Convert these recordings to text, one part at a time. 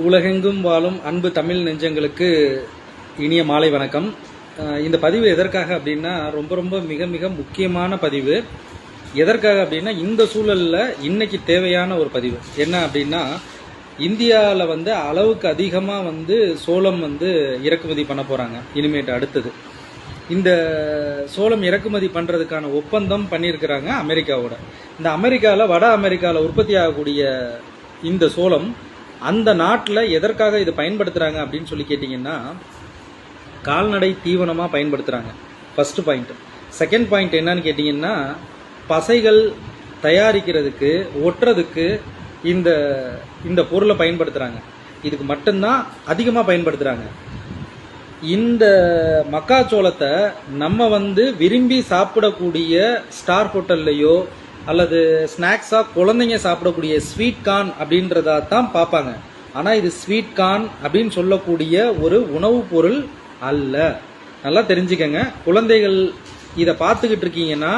உலகெங்கும் வாழும் அன்பு தமிழ் நெஞ்சங்களுக்கு இனிய மாலை வணக்கம். இந்த பதிவு எதற்காக அப்படின்னா ரொம்ப ரொம்ப மிக மிக முக்கியமான பதிவு. எதற்காக அப்படின்னா இந்த சூழலில் இன்னைக்கு தேவையான ஒரு பதிவு என்ன அப்படின்னா, இந்தியாவில் அளவுக்கு அதிகமாக சோளம் இறக்குமதி பண்ண போகிறாங்க. இனிமேட்டு அடுத்தது இந்த சோளம் இறக்குமதி பண்ணுறதுக்கான ஒப்பந்தம் பண்ணியிருக்கிறாங்க அமெரிக்காவோட. இந்த அமெரிக்காவில் வட அமெரிக்காவில் உற்பத்தி ஆகக்கூடிய இந்த சோளம் அந்த நாட்டில் எதற்காக இதை பயன்படுத்துகிறாங்க அப்படின்னு சொல்லி கேட்டிங்கன்னா, கால்நடை தீவனமாக பயன்படுத்துகிறாங்க. First point. செகண்ட் பாயிண்ட் என்னன்னு கேட்டிங்கன்னா, பசைகள் தயாரிக்கிறதுக்கு ஒட்டுறதுக்கு இந்த இந்த பொருளை பயன்படுத்துகிறாங்க. இதுக்கு மட்டும்தான் அதிகமாக பயன்படுத்துகிறாங்க. இந்த மக்காச்சோளத்தை நம்ம விரும்பி சாப்பிடக்கூடிய ஸ்டார் ஹோட்டல்லையோ அல்லது ஸ்நாக்ஸாக குழந்தைங்க சாப்பிடக்கூடிய ஸ்வீட் கார்ன் அப்படின்றதா தான் பார்ப்பாங்க. ஆனால் இது ஸ்வீட் கார்ன் அப்படின்னு சொல்லக்கூடிய ஒரு உணவுப் பொருள் அல்ல. நல்லா தெரிஞ்சுக்கங்க. குழந்தைகள் இதை பார்த்துக்கிட்டு இருக்கீங்கன்னா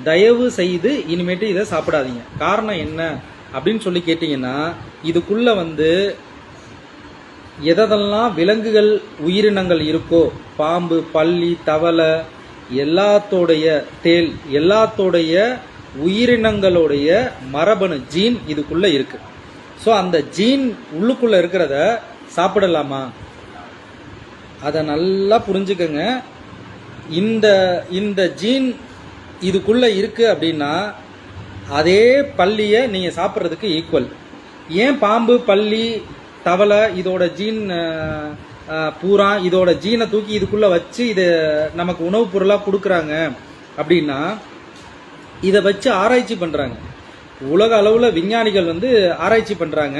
தயவு செய்து இனிமேட்டு இதை சாப்பிடாதீங்க. காரணம் என்ன அப்படின்னு சொல்லி கேட்டிங்கன்னா, இதுக்குள்ளே எதெல்லாம் விலங்குகள் உயிரினங்கள் இருக்கோ, பாம்பு, பல்லி, தவளை, எல்லாத்தோடைய தேல், எல்லாத்தோடைய உயிரினங்களுடைய மரபணு ஜீன் இதுக்குள்ள இருக்கு. ஸோ அந்த ஜீன் உள்ளுக்குள்ள இருக்கிறத சாப்பிடலாமா? அதை நல்லா புரிஞ்சுக்கங்க. இந்த இந்த ஜீன் இதுக்குள்ள இருக்கு அப்படின்னா அதே பல்லியை நீங்க சாப்பிட்றதுக்கு ஈக்குவல். ஏன் பாம்பு, பல்லி, தவளை இதோட ஜீன் பூரா இதோட ஜீனை தூக்கி இதுக்குள்ள வச்சு இதை நமக்கு உணவுப் பொருளாக கொடுக்குறாங்க அப்படின்னா, இதை வச்சு ஆராய்ச்சி பண்ணுறாங்க. உலக அளவில் விஞ்ஞானிகள் ஆராய்ச்சி பண்ணுறாங்க.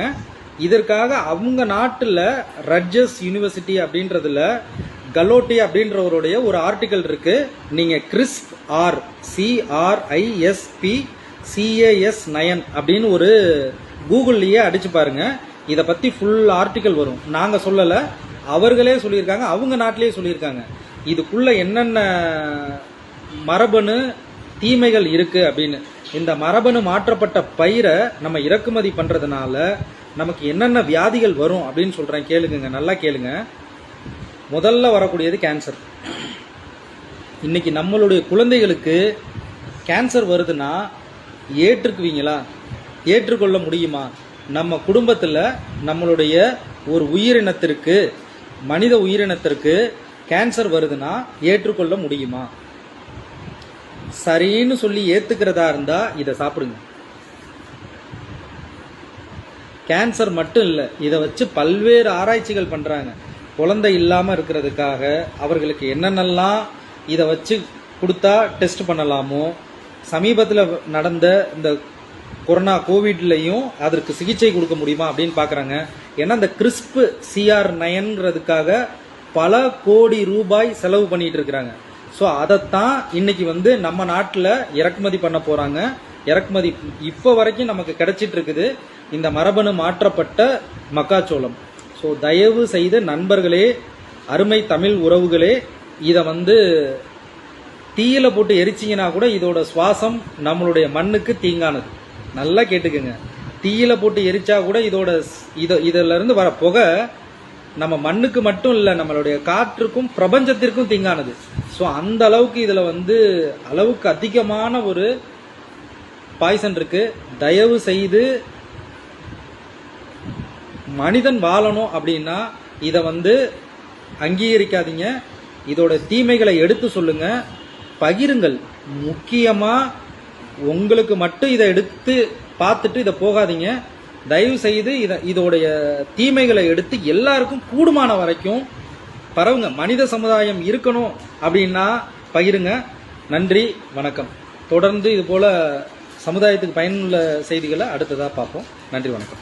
இதற்காக அவங்க நாட்டில் ரட்ஜஸ் யூனிவர்சிட்டி அப்படின்றதுல கலோட்டி அப்படின்றவருடைய ஒரு ஆர்டிக்கல் இருக்கு. நீங்கள் கிறிஸ்ப் CRISP-CAS9 அப்படின்னு ஒரு கூகுள்லேயே அடிச்சு பாருங்க. இதை பற்றி ஃபுல் ஆர்டிக்கல் வரும். நாங்கள் சொல்லலை, அவர்களே சொல்லியிருக்காங்க, அவங்க நாட்டிலேயே சொல்லியிருக்காங்க. இதுக்குள்ள என்னென்ன மரபணு தீமைகள் இருக்கு அப்படின்னு. இந்த மரபணு மாற்றப்பட்ட பயிரை நம்ம இறக்குமதி பண்றதுனால நமக்கு என்னென்ன வியாதிகள் வரும் அப்படின்னு சொல்றேன். கேளுங்க, நல்லா கேளுங்க. முதல்ல வரக்கூடியது கேன்சர். இன்னைக்கு நம்மளுடைய குழந்தைகளுக்கு கேன்சர் வருதுன்னா ஏற்றுக்குவீங்களா? ஏற்றுக்கொள்ள முடியுமா? நம்ம குடும்பத்தில் நம்மளுடைய ஒரு உயிரினத்திற்கு, மனித உயிரினத்திற்கு கேன்சர் வருதுன்னா ஏற்றுக்கொள்ள முடியுமா? சரின்னு சொல்லி ஏத்துக்கிறதா இருந்தா இதை சாப்பிடுங்க. கேன்சர் மட்டும் இல்லை, இதை வச்சு பல்வேறு ஆராய்ச்சிகள் பண்றாங்க. குழந்தை இல்லாம இருக்கிறதுக்காக அவர்களுக்கு என்னென்னலாம் இதை வச்சு கொடுத்தா டெஸ்ட் பண்ணலாமோ, சமீபத்தில் நடந்த இந்த கொரோனா கோவிட்லையும் அதற்கு சிகிச்சை கொடுக்க முடியுமா அப்படின்னு பார்க்குறாங்க. ஏன்னா இந்த கிறிஸ்ப் CR9ங்கிறதுக்காக பல கோடி ரூபாய் செலவு பண்ணிட்டு இருக்கிறாங்க. ஸோ அதைத்தான் இன்னைக்கு நம்ம நாட்டில் இறக்குமதி பண்ண போகிறாங்க. இறக்குமதி இப்போ வரைக்கும் நமக்கு கிடைச்சிட்டு இருக்குது இந்த மரபணு மாற்றப்பட்ட மக்காச்சோளம். ஸோ தயவு செய்த நண்பர்களே, அருமை தமிழ் உறவுகளே, இதை தீயில போட்டு எரிச்சிங்கன்னா கூட இதோட சுவாசம் நம்மளுடைய மண்ணுக்கு தீங்கானது. நல்லா கேட்டுக்குங்க. தீயில போட்டு எரிச்சா கூட இதுல இருந்து வர புகை நம்ம மண்ணுக்கு மட்டும் இல்லை, நம்மளுடைய காற்றுக்கும் பிரபஞ்சத்திற்கும் தீங்கானது. ஸோ அந்த அளவுக்கு இதில் அளவுக்கு அதிகமான ஒரு பாய்சன் இருக்கு. தயவு செய்து மனிதன் வாழணும் அப்படின்னா இதை அங்கீகரிக்காதீங்க. இதோட தீமைகளை எடுத்து சொல்லுங்க, பகிருங்கள். முக்கியமாக உங்களுக்கு மட்டும் இதை எடுத்து பார்த்துட்டு இதை போகாதீங்க. தயவு செய்து இதோடைய தீமைகளை எடுத்து எல்லாருக்கும் கூடுமான வரைக்கும் பரவுங்க. மனித சமுதாயம் இருக்கணும் அப்படின்னா பகிருங்க. நன்றி, வணக்கம். தொடர்ந்து இது போல சமுதாயத்துக்கு பயனுள்ள செய்திகளை அடுத்ததாக பார்ப்போம். நன்றி, வணக்கம்.